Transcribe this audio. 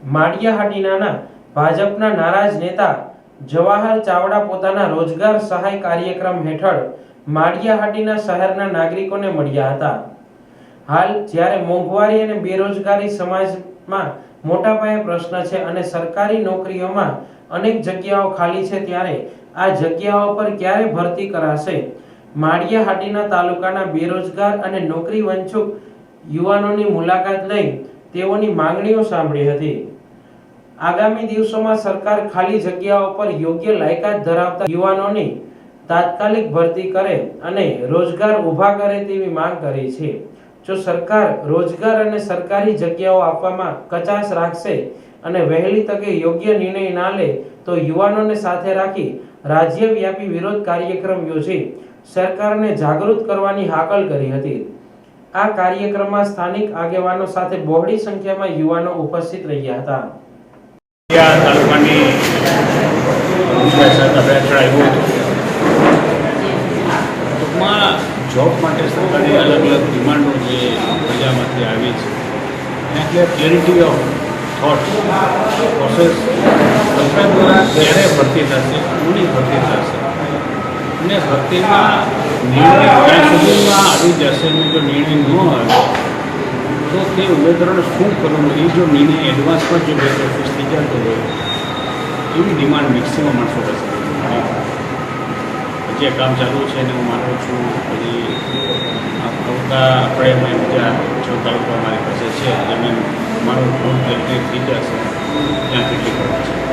માળિયાહાટીના ભાજપના નારાજ નેતા જવાહર ચાવડા પોતાના રોજગાર સહાય કાર્યક્રમ હેઠળ માળિયાહાટીના શહેરના નાગરિકોને મળ્યા હતા। હાલ જ્યારે મોંઘવારી અને બેરોજગારી સમાજમાં મોટા પાયે પ્રશ્ન છે અને સરકારી નોકરીઓમાં અનેક જગ્યાઓ ખાલી છે, ત્યારે આ જગ્યાઓ પર ક્યારે ભરતી કરાશે? માળિયાહાટીના તાલુકાના બેરોજગાર અને નોકરી વંચિત યુવાનોની મુલાકાત લઈ તેઓની માંગણીઓ સાંભળી હતી। આગામી દિવસોમાં સરકાર ખાલી જગ્યાઓ પર યોગ્ય લાયકાત ધરાવતા યુવાનોની તાત્કાલિક ભરતી કરે અને રોજગાર ઊભા કરે તેવી માંગ કરી છે। જો સરકાર રોજગાર અને સરકારી જગ્યાઓ આપવામાં કચાશ રાખશે અને વહેલી તકે યોગ્ય નિર્ણય ના લે તો યુવાનોને સાથે રાખી રાજ્યવ્યાપી વિરોધ કાર્યક્રમ યોજી સરકારને જાગૃત કરવાની હાકલ કરી હતી। આ કાર્યક્રમમાં સ્થાનિક આગેવાનો સાથે બહોળી સંખ્યામાં યુવાનો ઉપસ્થિત રહ્યા હતા। તાલુકાની ટૂંકમાં જોબ માટે સરકારની અલગ અલગ ડિમાન્ડો જે પ્રજામાંથી આવી છે એટલે ક્લેરિટી ઓફ થોટ પ્રોસેસ સરકાર દ્વારા ક્યારે ભરતી થશે, કોની ભરતી થશે અને ભરતીમાં નિર્ણય ક્યાં સુધીમાં આવી જશે અને જો નિર્ણય ન આવે તો તે ઉમેદવારોને શું કરવું, એ જો નિર્ણય એડવાન્સમાં જો બે ઓફિસ થઈ જતો હોય એવી ડિમાન્ડ મેક્સિમમ માણસો પાસે જે કામ ચાલુ છે એને હું માનું છું। પછી આપણે બીજા 6 તાલુકા મારી પાસે છે, જમીન મારું ફૂડ થઈ જશે ત્યાં કેટલી કરવું છે।